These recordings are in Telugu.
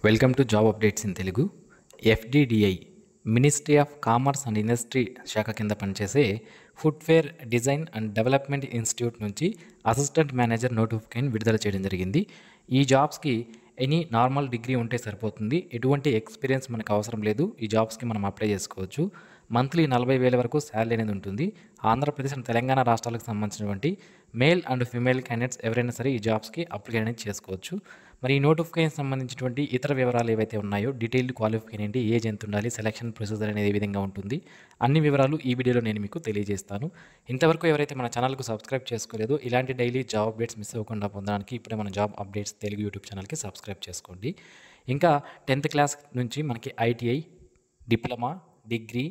Welcome to job updates in Telugu. FDDI ministry of commerce and industry శాఖ కింద పనిచేసే footwear design and development institute నుంచి అసిస్టెంట్ మేనేజర్ నోటిఫికేషన్ విడుదల చేయడం జరిగింది. ఈ జాబ్స్కి ఎనీ నార్మల్ డిగ్రీ ఉంటే సరిపోతుంది. ఎటువంటి ఎక్స్పీరియన్స్ మనకు అవసరం లేదు. ఈ జాబ్స్కి మనం అప్లై చేసుకోవచ్చు. మంత్లీ 40,000 వరకు శాలరీ అనేది ఉంటుంది. ఆంధ్రప్రదేశ్ అండ్ తెలంగాణ రాష్ట్రాలకు సంబంధించినటువంటి మేల్ అండ్ ఫీమేల్ క్యాండిడేట్స్ ఎవరైనా సరే ఈ జాబ్స్కి అప్లై అనేది చేసుకోవచ్చు. మరి ఈ నోటిఫికేషన్ సంబంధించినటువంటి ఇతర వివరాలు ఏవైతే ఉన్నాయో, డీటెయిల్డ్ క్వాలిఫికేషన్ ఏంటి, ఏజ్ ఎంత ఉండాలి, సెలక్షన్ ప్రొసీజర్ అనేది ఏ విధంగా ఉంటుంది, అన్ని వివరాలు ఈ వీడియోలో నేను మీకు తెలియజేస్తాను. ఇంతవరకు ఎవరైతే మన ఛానల్కు సబ్స్క్రైబ్ చేసుకోలేదో, ఇలాంటి డైలీ జాబ్ అప్డేట్స్ మిస్ అవ్వకుండా పొందడానికి ఇప్పుడే మన జాబ్ అప్డేట్స్ తెలుగు యూట్యూబ్ ఛానల్కి సబ్స్క్రైబ్ చేసుకోండి. ఇంకా 10th క్లాస్ నుంచి మనకి ఐటీఐ, డిప్లొమా, డిగ్రీ,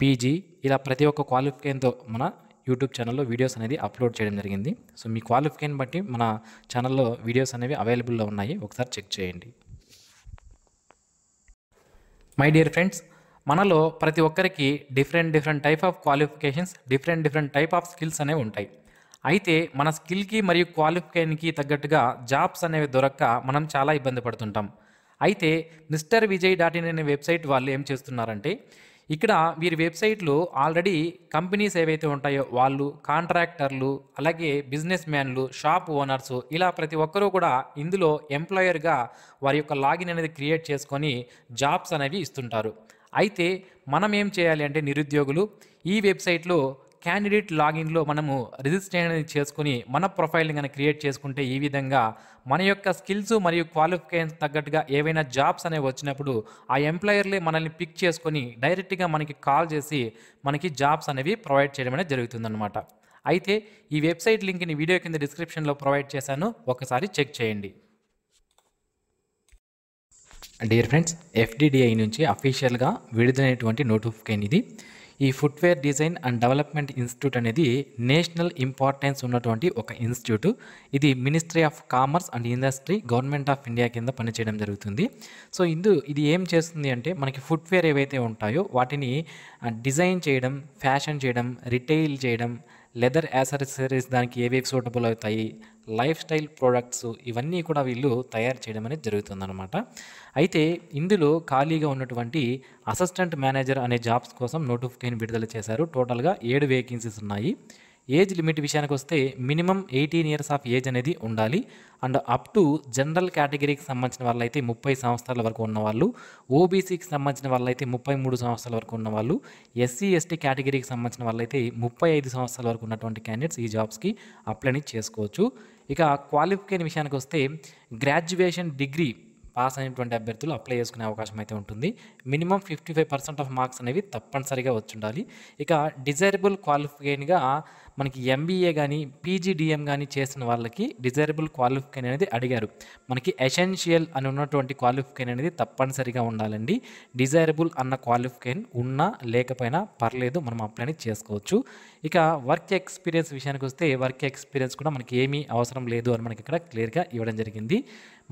పీజీ ఇలా ప్రతి ఒక్క క్వాలిఫికేషన్తో మన యూట్యూబ్ ఛానల్లో వీడియోస్ అనేది అప్లోడ్ చేయడం జరిగింది. సో మీ క్వాలిఫికేషన్ బట్టి మన ఛానల్లో వీడియోస్ అనేవి అవైలబుల్లో ఉన్నాయి, ఒకసారి చెక్ చేయండి. మై డియర్ ఫ్రెండ్స్, మనలో ప్రతి ఒక్కరికి different type of qualifications, different type of skills అనేవి ఉంటాయి. అయితే మన స్కిల్కి మరియు క్వాలిఫికేషన్కి తగ్గట్టుగా జాబ్స్ అనేవి దొరక్క మనం చాలా ఇబ్బంది పడుతుంటాం. అయితే మిస్టర్ విజయ్ .in అనే వెబ్సైట్ వాళ్ళు ఏం చేస్తున్నారంటే, ఇక్కడ వీరి వెబ్సైట్లో ఆల్రెడీ కంపెనీస్ ఏవైతే ఉంటాయో వాళ్ళు, కాంట్రాక్టర్లు, అలాగే బిజినెస్ మ్యాన్లు, షాప్ ఓనర్స్ ఇలా ప్రతి ఒక్కరూ కూడా ఇందులో ఎంప్లాయర్గా వారి యొక్క లాగిన్ అనేది క్రియేట్ చేసుకొని జాబ్స్ అనేవి ఇస్తుంటారు. అయితే మనం ఏం చేయాలి అంటే, నిరుద్యోగులు ఈ వెబ్సైట్లో క్యాండిడేట్ లాగిన్లో మనము రిజిస్ట్రేషన్ అనేది చేసుకుని మన ప్రొఫైల్ని కనుక క్రియేట్ చేసుకుంటే ఈ విధంగా మన యొక్క స్కిల్స్ మరియు క్వాలిఫికేషన్ తగ్గట్టుగా ఏవైనా జాబ్స్ అనేవి వచ్చినప్పుడు ఆ ఎంప్లాయర్లే మనల్ని పిక్ చేసుకొని డైరెక్ట్గా మనకి కాల్ చేసి మనకి జాబ్స్ అనేవి ప్రొవైడ్ చేయడం అనేది జరుగుతుందన్నమాట. అయితే ఈ వెబ్సైట్ లింక్ని వీడియో కింద డిస్క్రిప్షన్లో ప్రొవైడ్ చేశాను, ఒకసారి చెక్ చేయండి. డియర్ ఫ్రెండ్స్, ఎఫ్డిడిఐ నుంచి అఫీషియల్గా విడుదలైనటువంటి నోటిఫికేషన్ ఇది. ఈ footwear design and development institute అనేది నేషనల్ ఇంపార్టెన్స్ ఉన్నటువంటి ఒక ఇన్స్టిట్యూట్. ఇది ministry of commerce and industry, government of India కింద పనిచేయడం జరుగుతుంది. సో ఇది ఏం చేస్తుంది అంటే, మనకి ఫుట్వేర్ ఏవైతే ఉంటాయో వాటిని డిజైన్ చేయడం, ఫ్యాషన్ చేయడం, రిటైల్ చేయడం, లెదర్ యాక్సెసరీస్ దానికి ఏవేవి సూటబుల్ అవుతాయి, లైఫ్ స్టైల్ ప్రోడక్ట్స్ ఇవన్నీ కూడా వీళ్ళు తయారు చేయడం అనేది జరుగుతుందన్నమాట. అయితే ఇందులో ఖాళీగా ఉన్నటువంటి అసిస్టెంట్ మేనేజర్ అనే జాబ్స్ కోసం నోటిఫికేషన్ విడుదల చేశారు. టోటల్గా 7 వేకెన్సీస్ ఉన్నాయి. ఏజ్ లిమిట్ విషయానికి వస్తే మినిమం 18 ఇయర్స్ ఆఫ్ ఏజ్ అనేది ఉండాలి. అండ్ అప్ టు జనరల్ కేటగిరీకి సంబంధించిన వాళ్ళైతే 30 సంవత్సరాల వరకు ఉన్నవాళ్ళు, ఓబీసీకి సంబంధించిన వాళ్ళైతే 33 సంవత్సరాల వరకు ఉన్నవాళ్ళు, ఎస్సీ ఎస్టీ కేటగిరీకి సంబంధించిన వాళ్ళైతే 35 సంవత్సరాల వరకు ఉన్నటువంటి క్యాండిడేట్స్ ఈ జాబ్స్కి అప్లై చేసుకోవచ్చు. ఇక క్వాలిఫికేషన్ విషయానికి వస్తే గ్రాడ్యుయేషన్ డిగ్రీ పాస్ అయినటువంటి అభ్యర్థులు అప్లై చేసుకునే అవకాశం అయితే ఉంటుంది. మినిమం 55% ఆఫ్ మార్క్స్ అనేవి తప్పనిసరిగా వచ్చి ఉండాలి. ఇక డిజైరబుల్ క్వాలిఫికేషన్గా మనకి ఎంబీఏ కానీ పీజీడిఎం కానీ చేసిన వాళ్ళకి డిజైరబుల్ క్వాలిఫికేషన్ అనేది అడిగారు. మనకి ఎసెన్షియల్ అని ఉన్నటువంటి క్వాలిఫికేషన్ అనేది తప్పనిసరిగా ఉండాలండి. డిజైరబుల్ అన్న క్వాలిఫికేషన్ ఉన్నా లేకపోయినా పర్లేదు, మనం అప్లై అనేది చేసుకోవచ్చు. ఇక వర్క్ ఎక్స్పీరియన్స్ విషయానికి వస్తే వర్క్ ఎక్స్పీరియన్స్ కూడా మనకి ఏమీ అవసరం లేదు అని మనకి ఇక్కడ క్లియర్గా ఇవ్వడం జరిగింది.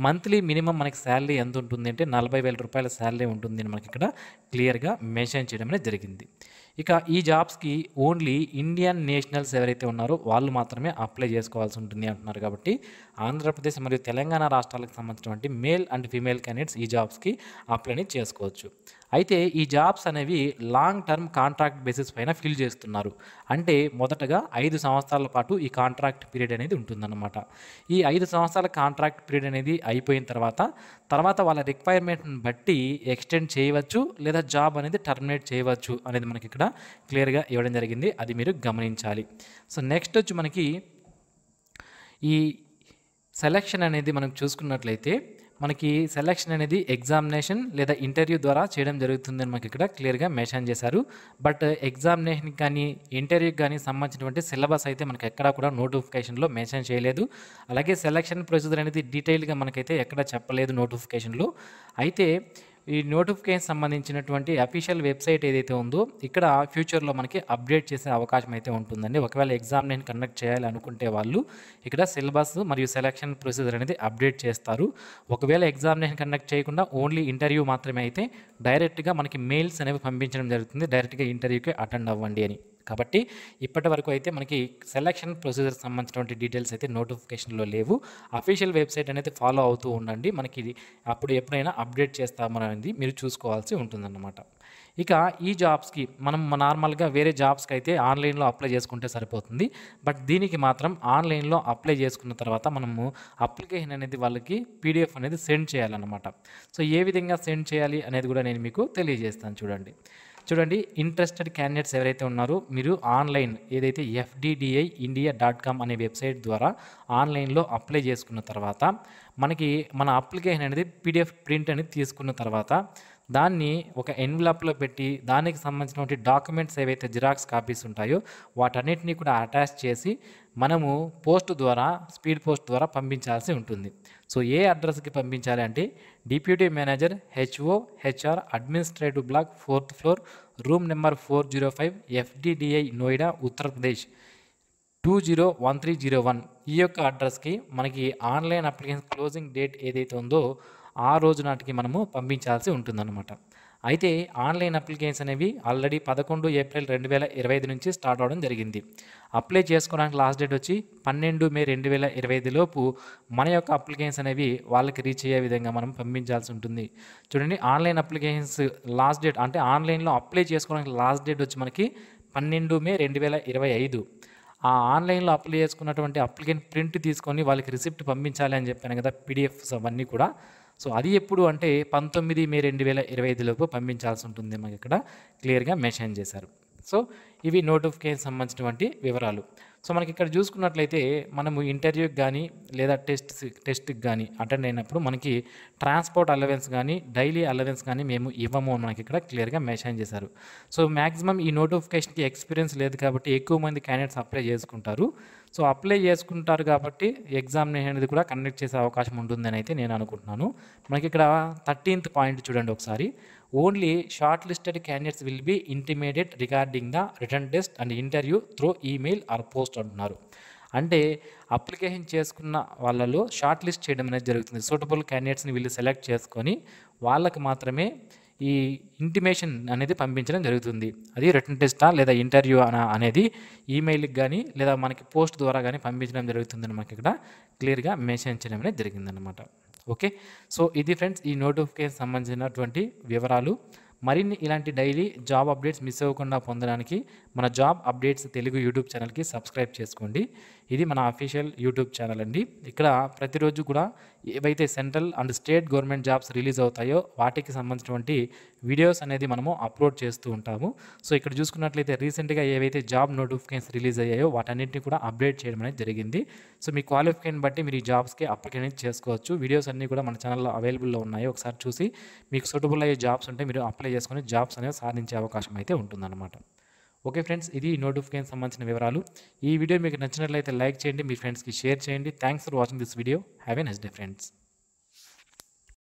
మంత్లీ మినిమం మనకి శాలరీ ఎంత ఉంటుంది అంటే 40,000 రూపాయల శాలరీ ఉంటుంది అని మనకి ఇక్కడ క్లియర్గా మెన్షన్ చేయడం అనేది జరిగింది. ఇక ఈ జాబ్స్కి ఓన్లీ ఇండియన్ నేషనల్స్ ఎవరైతే ఉన్నారో వాళ్ళు మాత్రమే అప్లై చేసుకోవాల్సి ఉంటుంది అంటున్నారు. కాబట్టి ఆంధ్రప్రదేశ్ మరియు తెలంగాణ రాష్ట్రాలకు సంబంధించినటువంటి మేల్ అండ్ ఫీమేల్ క్యాండిడేట్స్ ఈ జాబ్స్కి అప్లై చేసుకోవచ్చు. అయితే ఈ జాబ్స్ అనేవి లాంగ్ టర్మ్ కాంట్రాక్ట్ బేసిస్ పైన ఫిల్ చేస్తున్నారు. అంటే మొదటగా 5 సంవత్సరాల పాటు ఈ కాంట్రాక్ట్ పీరియడ్ అనేది ఉంటుందన్నమాట. ఈ 5 సంవత్సరాల కాంట్రాక్ట్ పీరియడ్ అనేది అయిపోయిన తర్వాత వాళ్ళ రిక్వైర్మెంట్ని బట్టి ఎక్స్టెండ్ చేయవచ్చు, లేదా జాబ్ అనేది టర్మినేట్ చేయవచ్చు అనేది మనకి ఇక్కడ క్లియర్గా ఇవ్వడం జరిగింది. అది మీరు గమనించాలి. సో నెక్స్ట్ వచ్చి మనకి ఈ సెలక్షన్ అనేది మనం చూసుకున్నట్లయితే మనకి సెలక్షన్ అనేది ఎగ్జామినేషన్ లేదా ఇంటర్వ్యూ ద్వారా చేయడం జరుగుతుందని మనకి ఇక్కడ క్లియర్గా మెన్షన్ చేశారు. బట్ ఎగ్జామినేషన్కి కానీ ఇంటర్వ్యూకి కానీ సంబంధించినటువంటి సిలబస్ అయితే మనకి ఎక్కడా కూడా నోటిఫికేషన్లో మెన్షన్ చేయలేదు. అలాగే సెలక్షన్ ప్రొసీజర్ అనేది డీటెయిల్గా మనకైతే ఎక్కడ చెప్పలేదు నోటిఫికేషన్లో. అయితే ఈ నోటిఫికేషన్ సంబంధించినటువంటి అఫీషియల్ వెబ్సైట్ ఏదైతే ఉందో ఇక్కడ ఫ్యూచర్లో మనకి అప్డేట్ చేసే అవకాశం అయితే ఉంటుందండి. ఒకవేళ ఎగ్జామినేషన్ కండక్ట్ చేయాలి అనుకుంటే వాళ్ళు ఇక్కడ సిలబస్ మరియు సెలక్షన్ ప్రొసీజర్ అనేది అప్డేట్ చేస్తారు. ఒకవేళ ఎగ్జామినేషన్ కండక్ట్ చేయకుండా ఓన్లీ ఇంటర్వ్యూ మాత్రమే అయితే డైరెక్ట్గా మనకి మెయిల్స్ అనేవి పంపించడం జరుగుతుంది, డైరెక్ట్గా ఇంటర్వ్యూకి అటెండ్ అవ్వండి అని. కాబట్టి ఇప్పటి వరకు అయితే మనకి సెలక్షన్ ప్రొసీజర్ సంబంధించినటువంటి డీటెయిల్స్ అయితే నోటిఫికేషన్లో లేవు. అఫీషియల్ వెబ్సైట్ అనేది ఫాలో అవుతూ ఉండండి. మనకి అప్పుడు ఎప్పుడైనా అప్డేట్ చేస్తామనేది మీరు చూసుకోవాల్సి ఉంటుందన్నమాట. ఇక ఈ జాబ్స్కి మనం నార్మల్గా వేరే జాబ్స్కి అయితే ఆన్లైన్లో అప్లై చేసుకుంటే సరిపోతుంది. బట్ దీనికి మాత్రం ఆన్లైన్లో అప్లై చేసుకున్న తర్వాత మనము అప్లికేషన్ అనేది వాళ్ళకి పీడిఎఫ్ అనేది సెండ్ చేయాలన్నమాట. సో ఏ విధంగా సెండ్ చేయాలి అనేది కూడా నేను మీకు తెలియజేస్తాను. చూడండి, ఇంట్రెస్టెడ్ క్యాండిడేట్స్ ఎవరైతే ఉన్నారో మీరు ఆన్లైన్ ఏదైతే fddi.india.com అనే వెబ్సైట్ ద్వారా ఆన్లైన్లో అప్లై చేసుకున్న తర్వాత మనకి మన అప్లికేషన్ అనేది పీడిఎఫ్ ప్రింట్ అనేది తీసుకున్న తర్వాత దాన్ని ఒక ఎన్వలప్లో పెట్టి దానికి సంబంధించినటువంటి డాక్యుమెంట్స్ ఏవైతే జిరాక్స్ కాపీస్ ఉంటాయో వాటన్నిటినీ కూడా అటాచ్ చేసి మనము పోస్ట్ ద్వారా స్పీడ్ పోస్ట్ ద్వారా పంపించాల్సి ఉంటుంది. సో ఏ అడ్రస్కి పంపించాలి అంటే deputy manager HOHR administrative block 4th floor room number 405 FDDI Noida Uttar Pradesh 201301 ఈ యొక్క అడ్రస్కి మనకి ఆన్లైన్ అప్లికేషన్ క్లోజింగ్ డేట్ ఏదైతే ఉందో ఆ రోజు నాటికి మనము పంపించాల్సి ఉంటుందన్నమాట. అయితే ఆన్లైన్ అప్లికేషన్స్ అనేవి ఆల్రెడీ 11 ఏప్రిల్ 2025 నుంచి స్టార్ట్ అవడం జరిగింది. అప్లై చేసుకోవడానికి లాస్ట్ డేట్ వచ్చి 12 మే 2025 లోపు మన యొక్క అప్లికేషన్స్ అనేవి వాళ్ళకి రీచ్ అయ్యే విధంగా మనం పంపించాల్సి ఉంటుంది. చూడండి, ఆన్లైన్ అప్లికేషన్స్ లాస్ట్ డేట్ అంటే ఆన్లైన్లో అప్లై చేసుకోవడానికి లాస్ట్ డేట్ వచ్చి మనకి 12 మే 2025. ఆ ఆన్లైన్లో అప్లై చేసుకున్నటువంటి అప్లికేషన్ ప్రింట్ తీసుకొని వాళ్ళకి రిసిప్ట్ పంపించాలి అని చెప్పాను కదా, పీడిఎఫ్స్ అవన్నీ కూడా. సో అది ఎప్పుడు అంటే 19 మే 2025 లోపు పంపించాల్సి ఉంటుంది. మనకి ఇక్కడ క్లియర్గా మెన్షన్ చేశారు. సో ఇవి నోటిఫికేషన్ సంబంధించినటువంటి వివరాలు. సో మనకి ఇక్కడ చూసుకున్నట్లయితే మనము ఇంటర్వ్యూకి కానీ లేదా టెస్ట్కి కానీ అటెండ్ అయినప్పుడు మనకి ట్రాన్స్పోర్ట్ అలవెన్స్ కానీ డైలీ అలవెన్స్ కానీ మేము ఇవ్వము అని మనకి ఇక్కడ క్లియర్గా మెన్షన్ చేశారు. సో మ్యాక్సిమం ఈ నోటిఫికేషన్కి ఎక్స్పీరియన్స్ లేదు కాబట్టి ఎక్కువ మంది క్యాండిడేట్స్ అప్లై చేసుకుంటారు. సో అప్లై చేసుకుంటారు కాబట్టి ఎగ్జామినేషన్ అనేది కూడా కండక్ట్ చేసే అవకాశం ఉంటుందని అయితే నేను అనుకుంటున్నాను. మనకి ఇక్కడ 13th పాయింట్ చూడండి ఒకసారి. Only short listed candidates will be intimated regarding the return test and interview through email or post అంటున్నారు. అంటే అప్లికేషన్ చేసుకున్న వాళ్ళలో షార్ట్ లిస్ట్ చేయడం అనేది జరుగుతుంది. సూటబుల్ క్యాండిడేట్స్ని వీళ్ళు సెలెక్ట్ చేసుకొని వాళ్ళకి మాత్రమే ఈ ఇంటిమేషన్ అనేది పంపించడం జరుగుతుంది. అది రిటర్న్ టెస్టా లేదా ఇంటర్వ్యూ అనేది ఈమెయిల్కి కానీ లేదా మనకి పోస్ట్ ద్వారా కానీ పంపించడం జరుగుతుందని మనకి ఇక్కడ క్లియర్గా మెన్షన్ చేయడం అనేది జరిగిందనమాట. ఓకే, సో ఇది ఫ్రెండ్స్ ఈ నోటిఫికేషన్ సంబంధించినటువంటి వివరాలు. మరిన్ని ఇలాంటి డైలీ జాబ్ అప్డేట్స్ మిస్ అవ్వకుండా పొందడానికి మన జాబ్ అప్డేట్స్ తెలుగు యూట్యూబ్ ఛానల్కి సబ్స్క్రైబ్ చేసుకోండి. ఇది మన అఫీషియల్ యూట్యూబ్ ఛానల్ అండి. ఇక్కడ ప్రతిరోజు కూడా ఏవైతే central and state government jobs release అవుతాయో వాటికి సంబంధించినటువంటి వీడియోస్ అనేది మనము అప్లోడ్ చేస్తూ ఉంటాము. సో ఇక్కడ చూసుకున్నట్లయితే రీసెంట్గా ఏవైతే జాబ్ నోటిఫికేషన్స్ రిలీజ్ అయ్యాయో వాటన్నింటినీ కూడా అప్డేట్ చేయడం అనేది జరిగింది. సో మీ క్వాలిఫికేషన్ బట్టి మీరు ఈ జాబ్స్కి అప్లికేషన్ చేసుకోవచ్చు. వీడియోస్ అన్నీ కూడా మన ఛానల్లో అవైలబుల్లో ఉన్నాయి. ఒకసారి చూసి మీకు సూటబుల్ అయ్యే జాబ్స్ ఉంటే మీరు అప్లై చేసుకొని జాబ్స్ అనేవి సాధించే అవకాశం అయితే ఉంటుందన్నమాట. ఓకే ఫ్రెండ్స్, ఇది నోటిఫికేషన్ సంబంధించిన వివరాలు. ఈ వీడియో మీకు నచ్చినట్లయితే లైక్ చేయండి, మీ ఫ్రెండ్స్కి షేర్ చేయండి. Thanks for watching this video. Have a nice day friends.